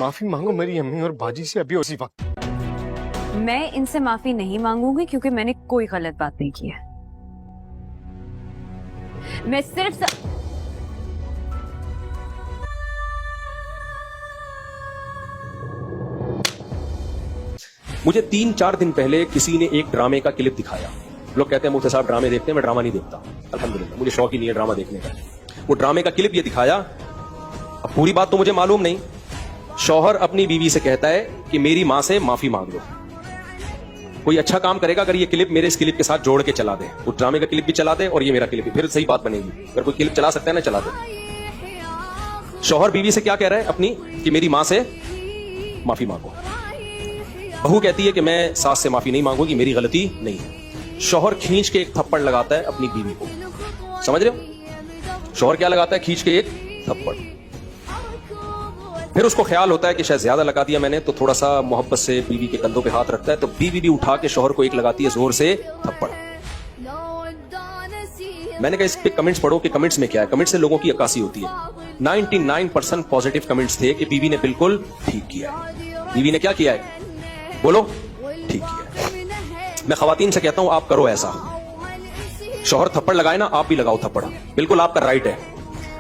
माफी मांगो मेरी अम्मी और बाजी से अभी उसी वक्त। मैं इनसे माफी नहीं मांगूंगी क्योंकि मैंने कोई गलत बात नहीं की है। मैं सिर्फ मुझे 3-4 दिन पहले किसी ने एक ड्रामे का क्लिप दिखाया। लोग कहते हैं मुफ्ती साहब ड्रामे देखते हैं, मैं ड्रामा नहीं देखता। अल्हम्दुलिल्लाह मुझे शौक ही नहीं है ड्रामा देखने का। वो ड्रामे का क्लिप ये दिखाया, अब पूरी बात तो मुझे मालूम नहीं। शौहर अपनी बीवी से कहता है कि मेरी मां से माफी मांग लो। कोई अच्छा काम करेगा अगर ये क्लिप मेरे इस क्लिप के साथ जोड़ के चला दे, वो ड्रामे का क्लिप भी चला दे और ये मेरा क्लिप भी, फिर सही बात बनेगी। अगर कोई क्लिप चला सकता है ना, चला दे। शौहर बीवी से क्या कह रहा है अपनी, कि मेरी मां से माफी मांगो। बहू कहती है कि मैं सास से माफी नहीं मांगूंगी, मेरी गलती नहीं है। शौहर खींच के एक थप्पड़ लगाता है अपनी बीवी को। समझ रहे हो? शौहर क्या लगाता है? खींच के एक थप्पड़। फिर उसको ख्याल होता है कि शायद ज्यादा लगा दिया मैंने, तो थोड़ा सा मोहब्बत से बीवी के कंधों पे हाथ रखता है, तो बीवी भी उठा के शौहर को एक लगाती है जोर से थप्पड़। मैंने कहा इस पे कमेंट्स पढ़ो कि कमेंट्स में क्या है। कमेंट्स से लोगों की अक्कासी होती है। 99% पॉजिटिव कमेंट्स थे कि बीवी ने बिल्कुल ठीक किया है। बीवी ने क्या किया है? बोलो, ठीक किया है। मैं खवातीन से कहता हूं आप करो ऐसा। शौहर थप्पड़ लगाए ना, आप भी लगाओ थप्पड़, बिल्कुल आपका राइट है।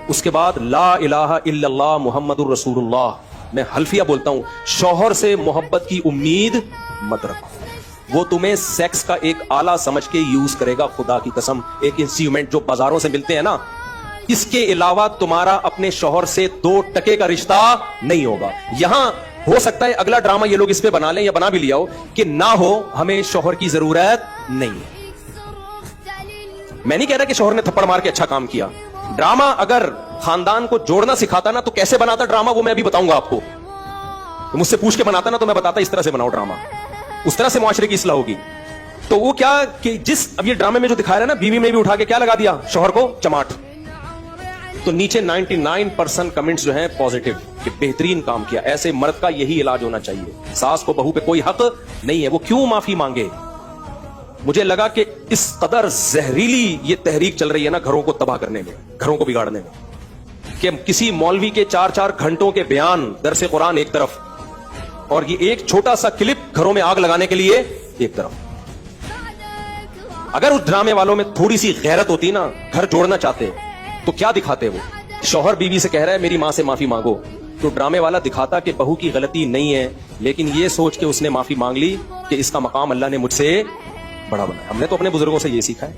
उसके बाद ला इलाहा इल्लल्लाह मुहम्मदुर रसूलुल्लाह, मैं हल्फिया बोलता हूं, शौहर से मोहब्बत की उम्मीद मत रखो। वो तुम्हें सेक्स का एक आला समझ के यूज करेगा, खुदा की कसम। एक इंस्ट्रूमेंट जो बाजारों से मिलते हैं ना, इसके अलावा तुम्हारा अपने शौहर से 2 टके का रिश्ता नहीं होगा। यहां हो सकता है अगला ड्रामा ये लोग इस पे बना लें या बना भी लिया हो कि ना हो, हमें शौहर की जरूरत नहीं है। मैं नहीं कह रहा कि शौहर ने थप्पड़ मार के अच्छा काम किया। ड्रामा अगर खानदान को जोड़ना सिखाता ना, तो कैसे बनाता ड्रामा वो मैं अभी बताऊंगा आपको। तो मुझसे पूछ के बनाता ना, तो मैं बताता इस तरह से बनाओ ड्रामा, उस तरह से मुआशरे की इस्लाह होगी। तो वो क्या कि जिस अब ये ड्रामे में जो दिखाया रहा है ना, बीवी में भी उठा के क्या लगा दिया, शौहर को चमाट। तो नीचे 99% कमेंट्स जो हैं पॉजिटिव कि बेहतरीन काम किया। ऐसे मर्द का यही इलाज होना चाहिए। सास को बहू पे कोई हक नहीं है, वो क्यों माफी मांगे। मुझे लगा कि इस कदर जहरीली ये तहरीक चल रही है ना, घरों को तबाह करने में, घरों को बिगाड़ने में, कि किसी मौलवी के 4-4 घंटों के बयान, दरसे कुरान एक तरफ, और ये एक छोटा सा क्लिप घरों में आग लगाने के लिए एक तरफ। अगर उस ड्रामे वालों में थोड़ी सी गैरत होती ना, घर जोड़ना चाहते, तो क्या दिखाते वो। शौहर बीवी से कह रहा है मेरी मां से माफी मांगो, तो ड्रामे वाला दिखाता कि बहू की गलती नहीं है, लेकिन ये सोच के उसने माफी मांग ली कि इसका मकाम अल्लाह ने मुझसे बड़ा बनाया। हमने तो अपने बुजुर्गों से ये सीखा है।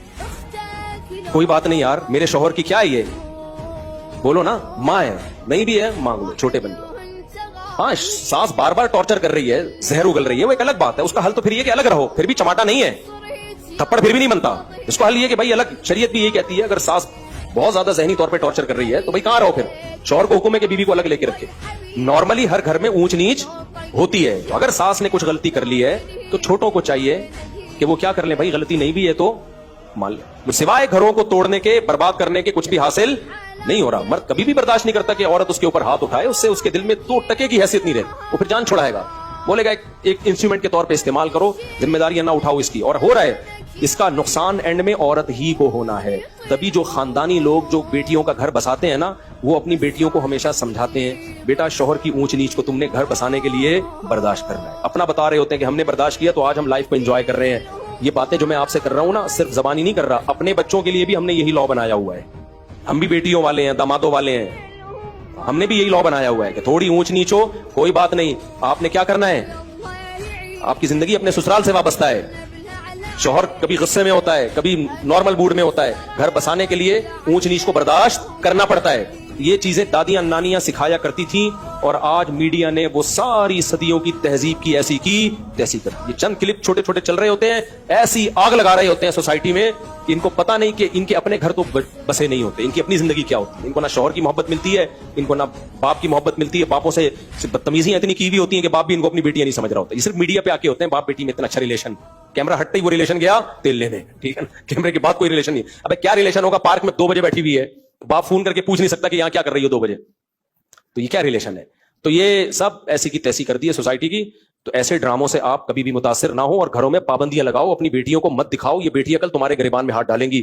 कोई बात नहीं यार, मेरे शौहर की क्या है ये, बोलो ना, मां है, नहीं भी है मांग लो, छोटे बन जाओ। हाँ, सास बार बार टॉर्चर कर रही है, जहर उगल रही है, वो एक अलग बात है। उसका हल तो फिर ये कि अलग रहो, फिर भी चमाटा नहीं है, थप्पड़ फिर भी नहीं बनता। इसको हल ये कि भाई अलग, शरीयत भी ये कहती है अगर सास बहुत ज्यादा जहनी तौर पे टॉर्चर कर रही है तो भाई कहां रहो फिर। शौहर को हुक्म है कि बीवी को अलग लेके रखे। नॉर्मली हर घर में ऊंच नीच होती है, तो अगर सास ने कुछ गलती कर ली है तो छोटों को चाहिए कि वो क्या कर ले, भाई गलती नहीं भी है तो मान ले। सिवाय घरों को तोड़ने के, बर्बाद करने के कुछ भी हासिल नहीं हो रहा। मर्द कभी भी बर्दाश्त नहीं करता कि औरत उसके ऊपर हाथ उठाए, उससे उसके दिल में 2 टके की हैसियत नहीं रहे, वो फिर जान छुड़ाएगा, बोलेगा एक इंस्ट्रूमेंट के तौर पे इस्तेमाल करो, जिम्मेदारियां ना उठाओ इसकी। और हो रहा है, इसका नुकसान एंड में औरत ही को होना है। तभी जो खानदानी लोग जो बेटियों का घर बसाते हैं ना, वो अपनी बेटियों को हमेशा समझाते हैं, बेटा शौहर की ऊंच नीच को तुमने घर बसाने के लिए बर्दाश्त करना है। अपना बता रहे होते हैं कि हमने बर्दाश्त किया तो आज हम लाइफ को एंजॉय कर रहे हैं। ये बातें जो मैं आपसे कर रहा हूं ना, सिर्फ जबानी नहीं कर रहा, अपने बच्चों के लिए भी हमने यही लॉ बनाया हुआ है। हम भी बेटियों वाले हैं, दामादों वाले हैं, हमने भी यही लॉ बनाया हुआ है कि थोड़ी ऊंच नीच हो कोई बात नहीं, आपने क्या करना है, आपकी जिंदगी अपने ससुराल से वाबस्ता है। शौहर कभी गुस्से में होता है, कभी नॉर्मल मूड में होता है, घर बसाने के लिए ऊंच नीच को बर्दाश्त करना पड़ता है। ये चीजें दादियां नानियां सिखाया करती थी, और आज मीडिया ने वो सारी सदियों की तहजीब की ऐसी की तैसी कर दी। ये चंद क्लिप छोटे छोटे चल रहे होते हैं, ऐसी आग लगा रहे होते हैं सोसाइटी में, इनको पता नहीं कि इनके अपने घर तो बसे नहीं होते, इनकी अपनी जिंदगी क्या होती है। इनको ना शौहर की मोहब्बत मिलती है, इनको ना बाप की मोहब्बत मिलती है, बापों से बदतमीजियां इतनी की हुई होती है कि बाप भी इनको अपनी बेटियां नहीं समझ रहा होता। ये सिर्फ मीडिया पे आके होते हैं, बाप बेटी में इतना अच्छा रिलेशन, कैमरा हटते ही वो रिलेशन गया तेल लेने, ठीक है, कैमरे के बाद कोई रिलेशन नहीं। अबे क्या रिलेशन होगा, पार्क में 2 बजे बैठी हुई है, बाप फोन करके पूछ नहीं सकता कि यहां क्या कर रही हो 2 बजे, तो ये क्या रिलेशन है। तो ये सब ऐसी की तैसी कर दी है सोसाइटी की। तो ऐसे ड्रामों से आप कभी भी मुतासिर ना हो और घरों में पाबंदियां लगाओ, अपनी बेटियों को मत दिखाओ, ये बेटियां कल तुम्हारे गिरबान में हाथ डालेंगी।